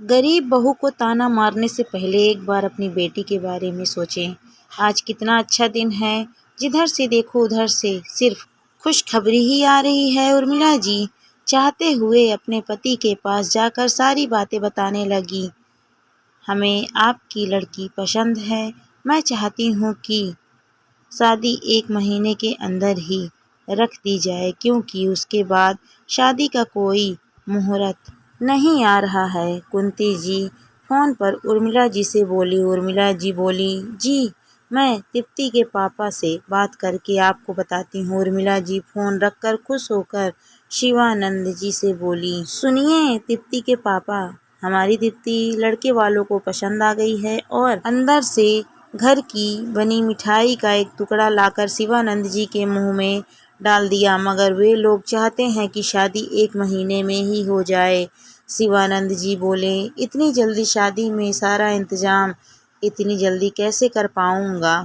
गरीब बहू को ताना मारने से पहले एक बार अपनी बेटी के बारे में सोचें। आज कितना अच्छा दिन है, जिधर से देखो उधर से सिर्फ खुशखबरी ही आ रही है। उर्मिला जी चाहते हुए अपने पति के पास जाकर सारी बातें बताने लगी। हमें आपकी लड़की पसंद है। मैं चाहती हूँ कि शादी 1 महीने के अंदर ही रख दी जाए, क्योंकि उसके बाद शादी का कोई मुहूर्त नहीं आ रहा है। कुंती जी फ़ोन पर उर्मिला जी से बोली। उर्मिला जी बोली, जी मैं तृप्ति के पापा से बात करके आपको बताती हूँ। उर्मिला जी फ़ोन रखकर खुश होकर शिवानंद जी से बोली, सुनिए तृप्ति के पापा, हमारी तृप्ति लड़के वालों को पसंद आ गई है और अंदर से घर की बनी मिठाई का एक टुकड़ा लाकर शिवानंद जी के मुंह में डाल दिया, मगर वे लोग चाहते हैं कि शादी 1 महीने में ही हो जाए। शिवानंद जी बोले, इतनी जल्दी शादी में सारा इंतजाम इतनी जल्दी कैसे कर पाऊंगा।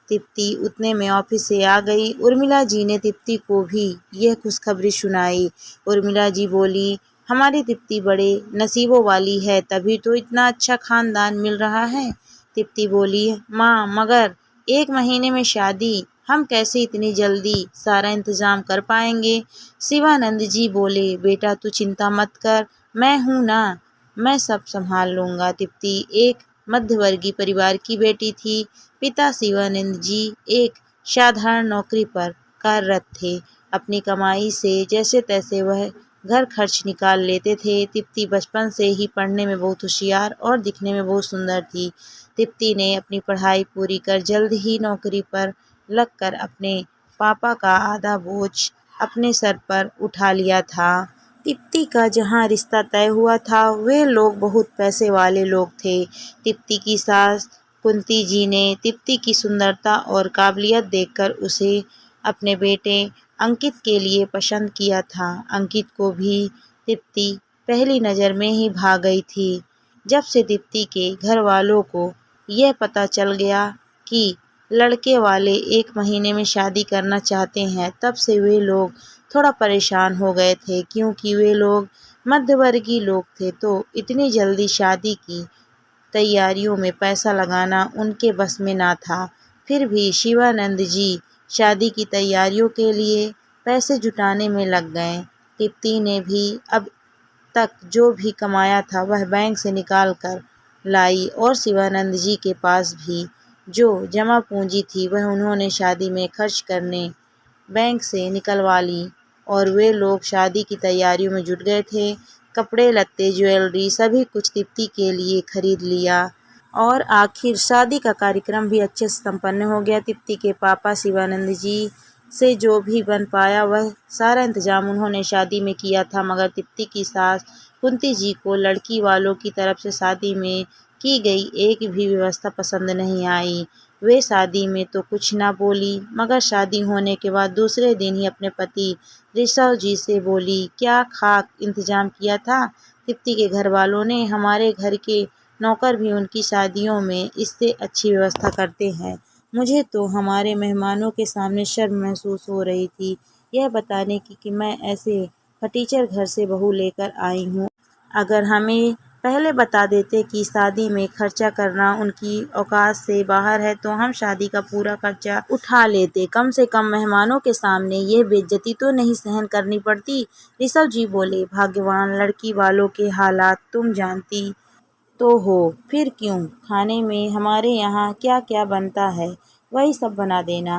तृप्ति उतने में ऑफिस से आ गई। उर्मिला जी ने तृप्ति को भी यह खुशखबरी सुनाई। उर्मिला जी बोली, हमारी तृप्ति बड़े नसीबों वाली है, तभी तो इतना अच्छा खानदान मिल रहा है। तृप्ति बोली, माँ मगर 1 महीने में शादी, हम कैसे इतनी जल्दी सारा इंतजाम कर पाएंगे। शिवानंद जी बोले, बेटा तू चिंता मत कर, मैं हूँ ना, मैं सब संभाल लूँगा। तृप्ति एक मध्यवर्गीय परिवार की बेटी थी। पिता शिवानंद जी एक साधारण नौकरी पर कार्यरत थे। अपनी कमाई से जैसे तैसे वह घर खर्च निकाल लेते थे। तृप्ति बचपन से ही पढ़ने में बहुत होशियार और दिखने में बहुत सुंदर थी। तृप्ति ने अपनी पढ़ाई पूरी कर जल्द ही नौकरी पर लगकर अपने पापा का आधा बोझ अपने सर पर उठा लिया था। तृप्ति का जहाँ रिश्ता तय हुआ था, वे लोग बहुत पैसे वाले लोग थे। तृप्ति की सास कुंती जी ने तृप्ति की सुंदरता और काबिलियत देखकर उसे अपने बेटे अंकित के लिए पसंद किया था। अंकित को भी तृप्ति पहली नज़र में ही भा गई थी। जब से तृप्ति के घर वालों को यह पता चल गया कि लड़के वाले 1 महीने में शादी करना चाहते हैं, तब से वे लोग थोड़ा परेशान हो गए थे, क्योंकि वे लोग मध्यवर्गीय लोग थे, तो इतनी जल्दी शादी की तैयारियों में पैसा लगाना उनके बस में ना था। फिर भी शिवानंद जी शादी की तैयारियों के लिए पैसे जुटाने में लग गए। तृप्ति ने भी अब तक जो भी कमाया था वह बैंक से निकाल कर लाई, और शिवानंद जी के पास भी जो जमा पूंजी थी वह उन्होंने शादी में खर्च करने बैंक से निकलवा ली, और वे लोग शादी की तैयारियों में जुट गए थे। कपड़े लत्ते ज्वेलरी सभी कुछ तृप्ति के लिए खरीद लिया, और आखिर शादी का कार्यक्रम भी अच्छे से संपन्न हो गया। तृप्ति के पापा शिवानंद जी से जो भी बन पाया वह सारा इंतजाम उन्होंने शादी में किया था, मगर तृप्ति की सास कुंती जी को लड़की वालों की तरफ से शादी में की गई एक भी व्यवस्था पसंद नहीं आई। वे शादी में तो कुछ ना बोली, मगर शादी होने के बाद दूसरे दिन ही अपने पति ऋषभ जी से बोली, क्या खाक इंतजाम किया था तृप्ति के घर वालों ने। हमारे घर के नौकर भी उनकी शादियों में इससे अच्छी व्यवस्था करते हैं। मुझे तो हमारे मेहमानों के सामने शर्म महसूस हो रही थी, यह बताने की कि मैं ऐसे फटीचर घर से बहू लेकर आई हूँ। अगर हमें पहले बता देते कि शादी में खर्चा करना उनकी औकात से बाहर है, तो हम शादी का पूरा खर्चा उठा लेते। कम से कम मेहमानों के सामने यह बेइज्जती तो नहीं सहन करनी पड़ती। ऋषभ जी बोले, भाग्यवान लड़की वालों के हालात तुम जानती तो हो, फिर क्यों। खाने में हमारे यहाँ क्या क्या बनता है वही सब बना देना।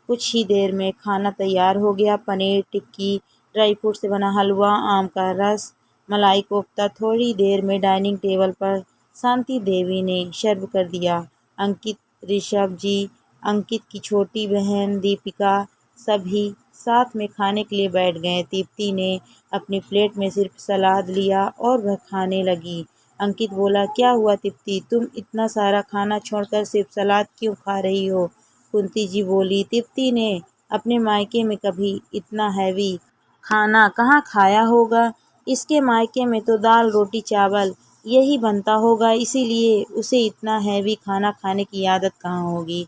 कुछ ही देर में खाना तैयार हो गया। पनीर टिक्की, ड्राई फ्रूट से बना हलवा, आम का रस, मलाई कोफ्ता। थोड़ी देर में डाइनिंग टेबल पर शांति देवी ने सर्व कर दिया। अंकित, ऋषभ जी, अंकित की छोटी बहन दीपिका सभी साथ में खाने के लिए बैठ गए। तृप्ति ने अपनी प्लेट में सिर्फ सलाद लिया और वह खाने लगी। अंकित बोला, क्या हुआ तृप्ति, तुम इतना सारा खाना छोड़कर सिर्फ सलाद क्यों खा रही हो। कुंती जी बोली, तृप्ति ने अपने मायके में कभी इतना हैवी खाना कहाँ खाया होगा। इसके मायके में तो दाल रोटी चावल यही बनता होगा, इसीलिए उसे इतना हैवी खाना खाने की आदत कहाँ होगी।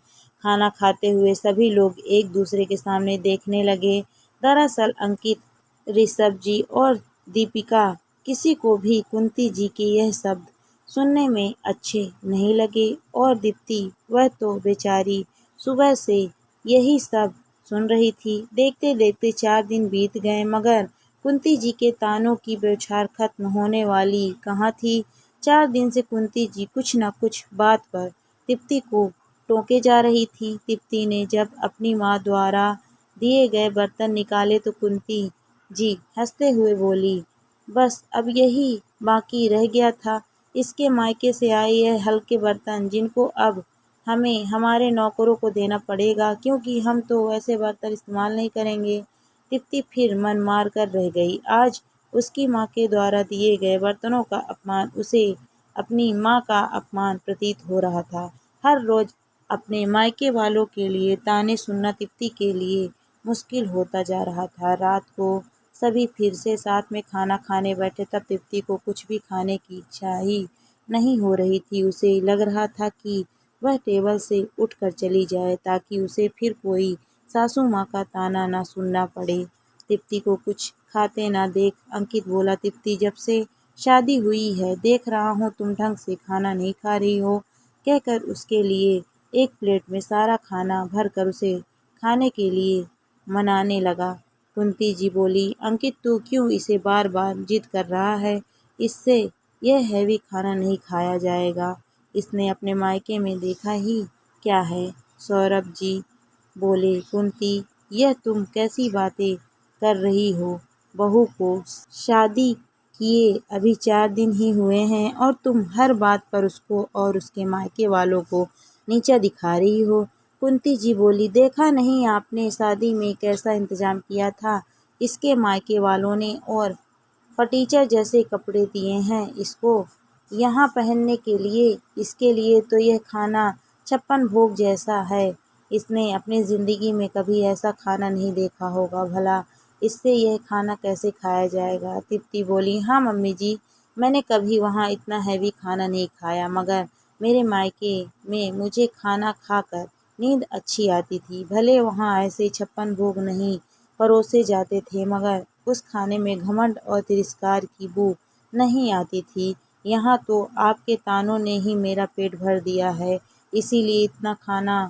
खाना खाते हुए सभी लोग एक दूसरे के सामने देखने लगे। दरअसल अंकित, ऋषभ जी और दीपिका किसी को भी कुंती जी के यह शब्द सुनने में अच्छे नहीं लगे और दीप्ति वह तो बेचारी सुबह से यही सब सुन रही थी। देखते देखते 4 दिन बीत गए मगर कुंती जी के तानों की बौछार खत्म होने वाली कहाँ थी। 4 दिन से कुंती जी कुछ न कुछ बात पर दीप्ति को टोके जा रही थी। दीप्ति ने जब अपनी माँ द्वारा दिए गए बर्तन निकाले तो कुंती जी हंसते हुए बोली, बस अब यही बाकी रह गया था, इसके मायके से आए यह हल्के बर्तन जिनको अब हमें हमारे नौकरों को देना पड़ेगा क्योंकि हम तो वैसे बर्तन इस्तेमाल नहीं करेंगे। दीप्ति फिर मन मार कर रह गई। आज उसकी माँ के द्वारा दिए गए बर्तनों का अपमान उसे अपनी माँ का अपमान प्रतीत हो रहा था। हर रोज अपने मायके वालों के लिए ताने सुनना दीप्ति के लिए मुश्किल होता जा रहा था। रात को सभी फिर से साथ में खाना खाने बैठे तब दीप्ति को कुछ भी खाने की इच्छा ही नहीं हो रही थी। उसे लग रहा था कि वह टेबल से उठकर चली जाए ताकि उसे फिर कोई सासू माँ का ताना ना सुनना पड़े। दीप्ति को कुछ खाते ना देख अंकित बोला, दीप्ति जब से शादी हुई है देख रहा हूँ तुम ढंग से खाना नहीं खा रही हो, कहकर उसके लिए एक प्लेट में सारा खाना भरकर उसे खाने के लिए मनाने लगा। कुंती जी बोली, अंकित तू क्यों इसे बार बार जिद कर रहा है, इससे यह हैवी खाना नहीं खाया जाएगा, इसने अपने मायके में देखा ही क्या है। सौरभ जी बोले, कुंती यह तुम कैसी बातें कर रही हो, बहू को शादी किए अभी 4 दिन ही हुए हैं और तुम हर बात पर उसको और उसके मायके वालों को नीचा दिखा रही हो। कुंती जी बोली, देखा नहीं आपने शादी में कैसा इंतजाम किया था, इसके मायके वालों ने और फटीचर जैसे कपड़े दिए हैं इसको यहाँ पहनने के लिए, इसके लिए तो यह खाना 56 भोग जैसा है, इसने अपनी ज़िंदगी में कभी ऐसा खाना नहीं देखा होगा, भला इससे यह खाना कैसे खाया जाएगा। दीप्ति बोली, हाँ मम्मी जी, मैंने कभी वहाँ इतना हैवी खाना नहीं खाया मगर मेरे मायके में मुझे खाना खाकर नींद अच्छी आती थी। भले वहाँ ऐसे 56 भोग नहीं परोसे जाते थे मगर उस खाने में घमंड और तिरस्कार की बू नहीं आती थी। यहाँ तो आपके तानों ने ही मेरा पेट भर दिया है, इसीलिए इतना खाना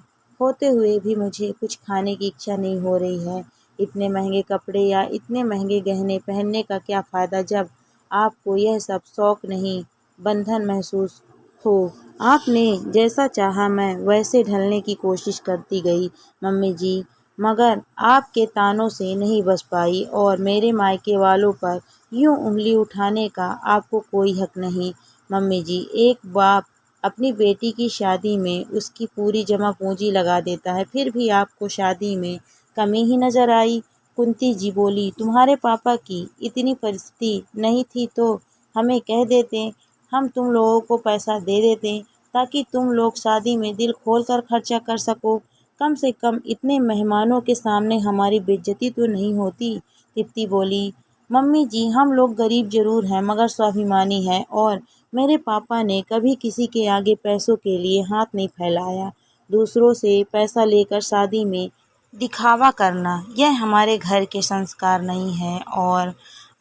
होते हुए भी मुझे कुछ खाने की इच्छा नहीं हो रही है। इतने महंगे कपड़े या इतने महंगे गहने पहनने का क्या फ़ायदा जब आपको यह सब शौक नहीं, बंधन महसूस हो। आपने जैसा चाहा मैं वैसे ढलने की कोशिश करती गई मम्मी जी, मगर आपके तानों से नहीं बच पाई और मेरे मायके वालों पर यूँ उंगली उठाने का आपको कोई हक नहीं। मम्मी जी, एक बाप अपनी बेटी की शादी में उसकी पूरी जमा पूंजी लगा देता है, फिर भी आपको शादी में कमी ही नज़र आई। कुंती जी बोली, तुम्हारे पापा की इतनी परिस्थिति नहीं थी तो हमें कह देते, हम तुम लोगों को पैसा दे देते ताकि तुम लोग शादी में दिल खोल कर खर्चा कर सको, कम से कम इतने मेहमानों के सामने हमारी बेइज्जती तो नहीं होती। दीप्ति बोली, मम्मी जी हम लोग गरीब जरूर हैं मगर स्वाभिमानी हैं और मेरे पापा ने कभी किसी के आगे पैसों के लिए हाथ नहीं फैलाया। दूसरों से पैसा लेकर शादी में दिखावा करना यह हमारे घर के संस्कार नहीं है और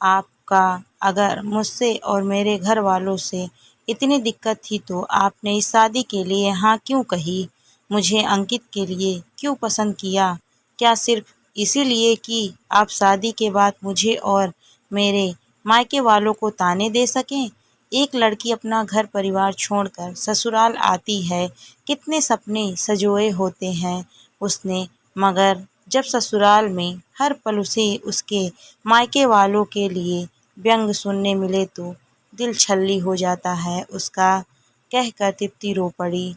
आपका अगर मुझसे और मेरे घर वालों से इतनी दिक्कत थी तो आपने इस शादी के लिए हाँ क्यों कही, मुझे अंकित के लिए क्यों पसंद किया, क्या सिर्फ इसीलिए कि आप शादी के बाद मुझे और मेरे मायके वालों को ताने दे सकें। एक लड़की अपना घर परिवार छोड़कर ससुराल आती है, कितने सपने सजोए होते हैं उसने, मगर जब ससुराल में हर पल उसे उसके मायके वालों के लिए व्यंग सुनने मिले तो दिल छल्ली हो जाता है उसका, कहकर तृप्ति रो पड़ी।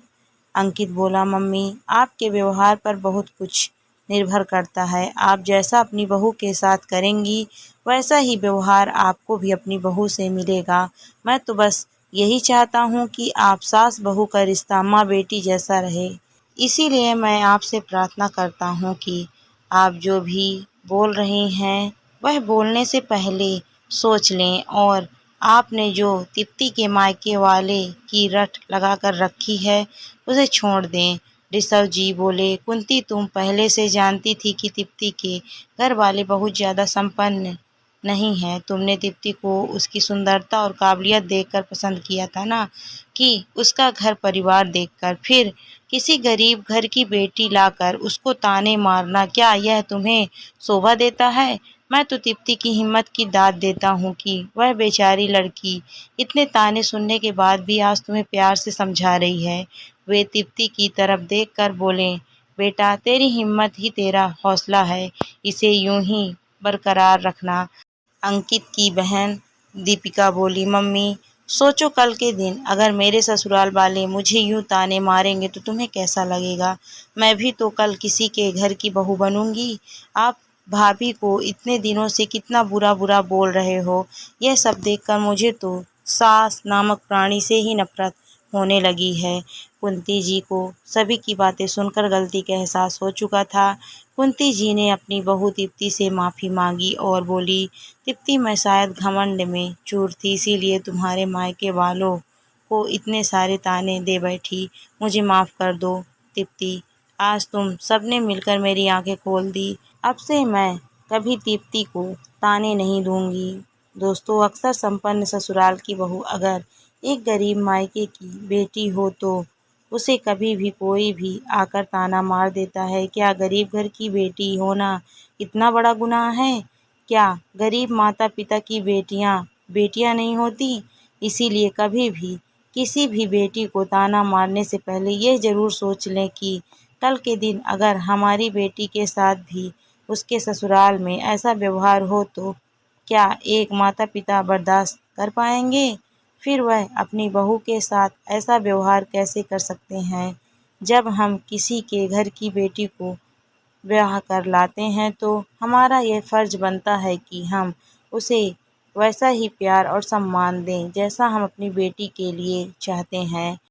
अंकित बोला, मम्मी आपके व्यवहार पर बहुत कुछ निर्भर करता है, आप जैसा अपनी बहू के साथ करेंगी वैसा ही व्यवहार आपको भी अपनी बहू से मिलेगा। मैं तो बस यही चाहता हूँ कि आप सास बहू का रिश्ता माँ बेटी जैसा रहे, इसीलिए मैं आपसे प्रार्थना करता हूँ कि आप जो भी बोल रही हैं वह बोलने से पहले सोच लें और आपने जो तृप्ति के मायके वाले की रट लगा कर रखी है उसे छोड़ दें। ऋषभ जी बोले, कुंती तुम पहले से जानती थी कि तृप्ति के घर वाले बहुत ज़्यादा संपन्न नहीं है। तुमने दीप्ति को उसकी सुंदरता और काबिलियत देखकर पसंद किया था ना, कि उसका घर परिवार देखकर। फिर किसी गरीब घर की बेटी लाकर उसको ताने मारना, क्या यह तुम्हें शोभा देता है? मैं तो दीप्ति की हिम्मत की दाद देता हूँ कि वह बेचारी लड़की इतने ताने सुनने के बाद भी आज तुम्हें प्यार से समझा रही है। वे दीप्ति की तरफ देखकर बोले, बेटा तेरी हिम्मत ही तेरा हौसला है, इसे यूं ही बरकरार रखना। अंकित की बहन दीपिका बोली, मम्मी सोचो कल के दिन अगर मेरे ससुराल वाले मुझे यूं ताने मारेंगे तो तुम्हें कैसा लगेगा? मैं भी तो कल किसी के घर की बहू बनूंगी। आप भाभी को इतने दिनों से कितना बुरा बुरा बोल रहे हो, यह सब देखकर मुझे तो सास नामक प्राणी से ही नफरत होने लगी है। कुंती जी को सभी की बातें सुनकर गलती का एहसास हो चुका था। कुंती जी ने अपनी बहू दीप्ति से माफ़ी मांगी और बोली, दीप्ति मैं शायद घमंड में चूर थी, इसीलिए तुम्हारे मायके वालों को इतने सारे ताने दे बैठी। मुझे माफ़ कर दो दीप्ति, आज तुम सबने मिलकर मेरी आंखें खोल दी। अब से मैं कभी दीप्ति को ताने नहीं दूंगी। दोस्तों, अक्सर संपन्न ससुराल की बहू अगर एक गरीब मायके की बेटी हो तो उसे कभी भी कोई भी आकर ताना मार देता है। क्या गरीब घर की बेटी होना इतना बड़ा गुनाह है? क्या गरीब माता पिता की बेटियां बेटियां नहीं होती? इसीलिए कभी भी किसी भी बेटी को ताना मारने से पहले ये ज़रूर सोच लें कि कल के दिन अगर हमारी बेटी के साथ भी उसके ससुराल में ऐसा व्यवहार हो तो क्या एक माता पिता बर्दाश्त कर पाएंगे? फिर वह अपनी बहू के साथ ऐसा व्यवहार कैसे कर सकते हैं? जब हम किसी के घर की बेटी को ब्याह कर लाते हैं तो हमारा ये फ़र्ज़ बनता है कि हम उसे वैसा ही प्यार और सम्मान दें जैसा हम अपनी बेटी के लिए चाहते हैं।